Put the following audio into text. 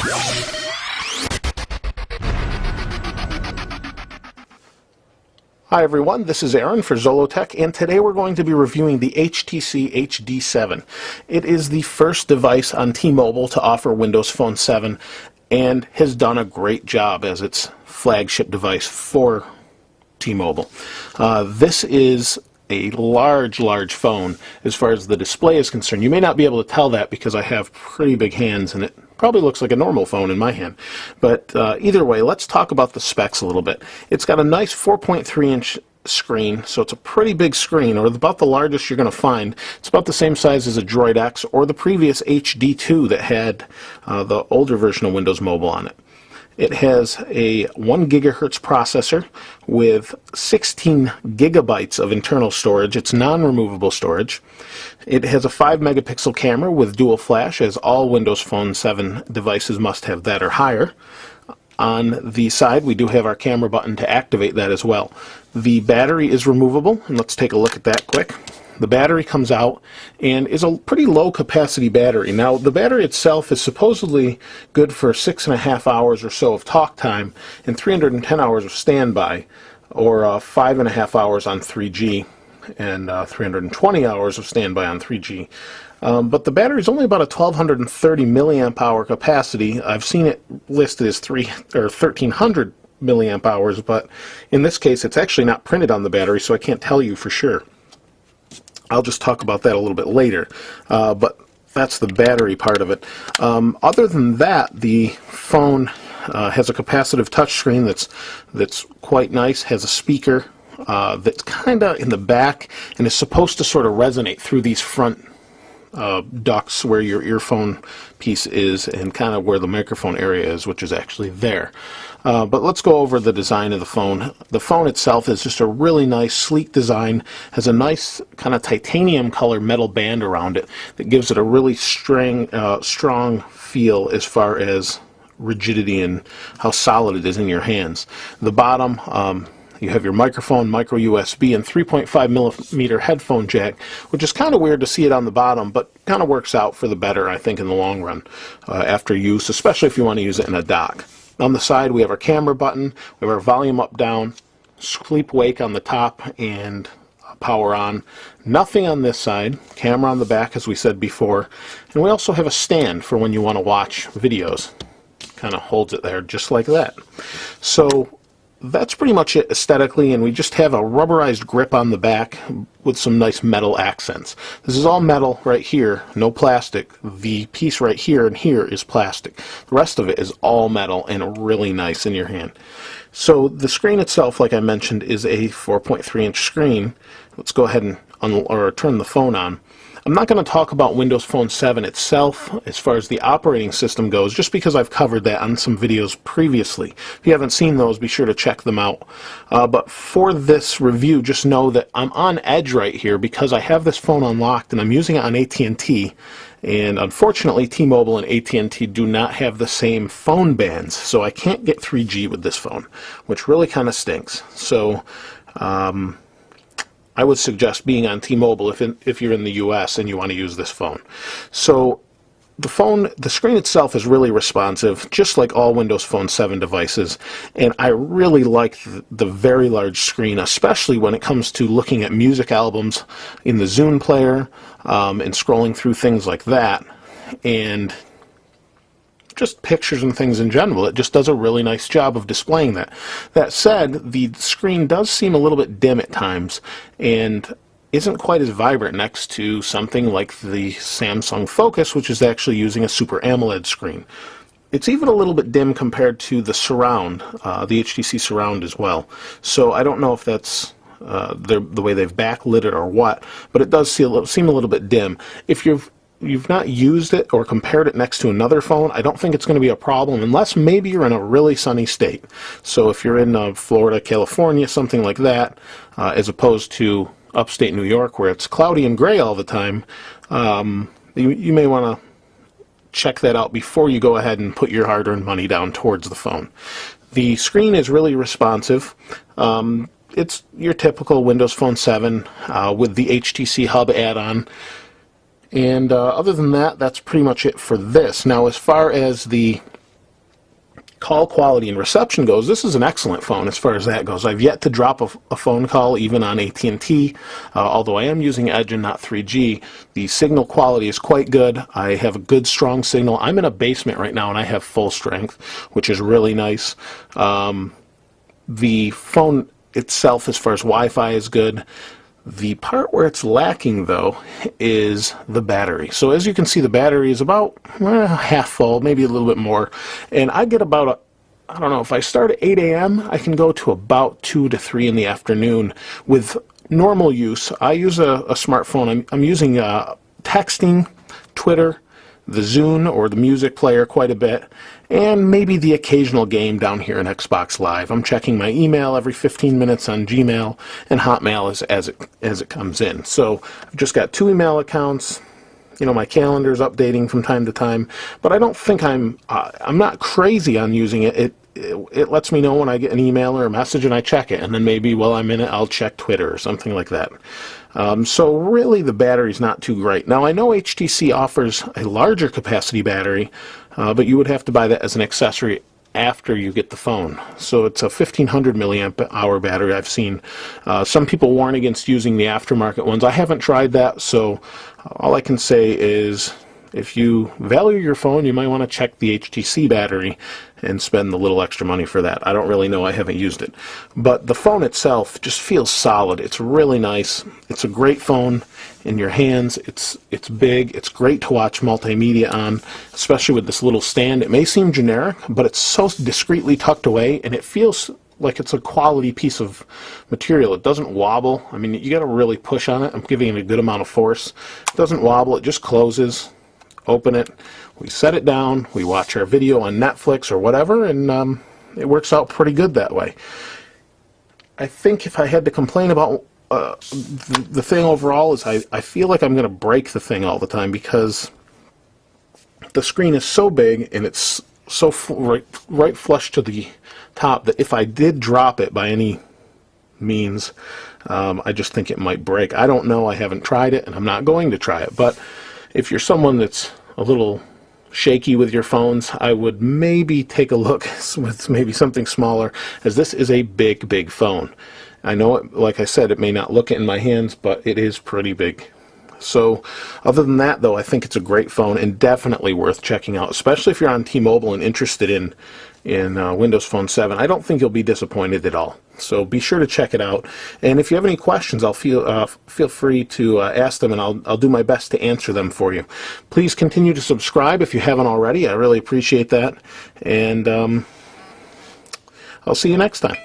Hi everyone, this is Aaron for Zolotech, and today we're going to be reviewing the HTC HD7. It is the first device on T-Mobile to offer Windows Phone 7 and has done a great job as its flagship device for T-Mobile. This is a large phone as far as the display is concerned. You may not be able to tell that because I have pretty big hands and it probably looks like a normal phone in my hand. But either way, let's talk about the specs a little bit. It's got a nice 4.3-inch screen, so it's a pretty big screen, or about the largest you're going to find. It's about the same size as a Droid X or the previous HD2 that had the older version of Windows Mobile on it. It has a 1 gigahertz processor with 16 gigabytes of internal storage. It's non-removable storage. It has a 5 megapixel camera with dual flash, as all Windows Phone 7 devices must have that or higher. On the side, we do have our camera button to activate that as well. The battery is removable, and let's take a look at that quick. The battery comes out and is a pretty low capacity battery. Now, the battery itself is supposedly good for 6.5 hours or so of talk time and 310 hours of standby, or 5.5 hours on 3G and 320 hours of standby on 3G. But the battery is only about a 1230 milliamp hour capacity. I've seen it listed as 1300 milliamp hours, but in this case it's actually not printed on the battery, so I can't tell you for sure. I'll just talk about that a little bit later, but that's the battery part of it. Other than that, the phone has a capacitive touchscreen that's quite nice, has a speaker that's kind of in the back and is supposed to sort of resonate through these front ducts where your earphone piece is and kind of where the microphone area is, which is actually there. But let's go over the design of the phone. The phone itself is just a really nice, sleek design, has a nice kind of titanium color metal band around it that gives it a really strong feel as far as rigidity and how solid it is in your hands. The bottom, you have your microphone, micro USB, and 3.5 millimeter headphone jack, which is kind of weird to see it on the bottom, but kind of works out for the better, I think, in the long run after use, especially if you want to use it in a dock. On the side, we have our camera button, we have our volume up, down, sleep wake on the top, and power on. Nothing on this side, camera on the back, as we said before, and we also have a stand for when you want to watch videos. Kind of holds it there just like that. So that's pretty much it aesthetically, and we just have a rubberized grip on the back with some nice metal accents. This is all metal right here, no plastic. The piece right here and here is plastic. The rest of it is all metal and really nice in your hand. So the screen itself, like I mentioned, is a 4.3-inch screen. Let's go ahead and turn the phone on. I'm not going to talk about Windows Phone 7 itself as far as the operating system goes, just because I've covered that on some videos previously. If you haven't seen those, be sure to check them out. But for this review, just know that I'm on edge right here because I have this phone unlocked and I'm using it on AT&T. And unfortunately, T-Mobile and AT&T do not have the same phone bands, so I can't get 3G with this phone, which really kind of stinks. So I would suggest being on T-Mobile if you're in the US and you want to use this phone. So the screen itself is really responsive, just like all Windows Phone 7 devices, and I really like the very large screen, especially when it comes to looking at music albums in the Zune player and scrolling through things like that, and just pictures and things in general. It just does a really nice job of displaying that. That said, the screen does seem a little bit dim at times and isn't quite as vibrant next to something like the Samsung Focus, which is actually using a Super AMOLED screen. It's even a little bit dim compared to the Surround, the HTC Surround as well. So I don't know if that's the way they've backlit it or what, but it does seem a little bit dim. If you've not used it or compared it next to another phone, I don't think it's going to be a problem, unless maybe you're in a really sunny state. So if you're in Florida, California, something like that, as opposed to upstate New York where it's cloudy and gray all the time, you may want to check that out before you go ahead and put your hard-earned money down towards the phone. The screen is really responsive. It's your typical Windows Phone 7 with the HTC Hub add-on. And other than that, that's pretty much it for this. Now, as far as the call quality and reception goes, this is an excellent phone as far as that goes. I've yet to drop a phone call even on AT&T, although I am using Edge and not 3G. The signal quality is quite good. I have a good strong signal. I'm in a basement right now and I have full strength, which is really nice. The phone itself as far as Wi-Fi is good. The part where it's lacking, though, is the battery. So as you can see, the battery is about half full, maybe a little bit more. And I get about, I don't know, if I start at 8 a.m., I can go to about 2 to 3 in the afternoon with normal use. I use a smartphone. I'm using texting, Twitter, the Zune or the music player quite a bit, and maybe the occasional game down here in Xbox Live. I'm checking my email every 15 minutes on Gmail and Hotmail as it comes in. So I've just got 2 email accounts. You know, my calendar's updating from time to time, but I don't think I'm not crazy on using it. It lets me know when I get an email or a message and I check it, and then maybe while I'm in it I'll check Twitter or something like that. So really the battery's not too great. Now I know HTC offers a larger capacity battery, but you would have to buy that as an accessory after you get the phone. So it's a 1500 milliamp hour battery I've seen. Some people warn against using the aftermarket ones. I haven't tried that, so all I can say is if you value your phone, you might want to check the HTC battery and spend the little extra money for that. I don't really know. I haven't used it. But the phone itself just feels solid. It's really nice. It's a great phone in your hands. It's big. It's great to watch multimedia on, especially with this little stand. It may seem generic, but it's so discreetly tucked away, and it feels like it's a quality piece of material. It doesn't wobble. I mean, you got to really push on it. I'm giving it a good amount of force. It doesn't wobble. It just closes. Open it, we set it down, we watch our video on Netflix or whatever, and it works out pretty good that way. I think if I had to complain about the thing overall is I feel like I'm going to break the thing all the time because the screen is so big and it's so right flush to the top that if I did drop it by any means, I just think it might break. I don't know. I haven't tried it, and I'm not going to try it, but if you're someone that's a little shaky with your phones, I would maybe take a look with maybe something smaller, as this is a big phone. I know it, like I said, it may not look it in my hands, but it is pretty big. So other than that, though, I think it's a great phone and definitely worth checking out, especially if you're on T-Mobile and interested in Windows Phone 7. I don't think you'll be disappointed at all. So be sure to check it out. And if you have any questions, I'll feel free to ask them, and I'll do my best to answer them for you. Please continue to subscribe if you haven't already. I really appreciate that. And I'll see you next time.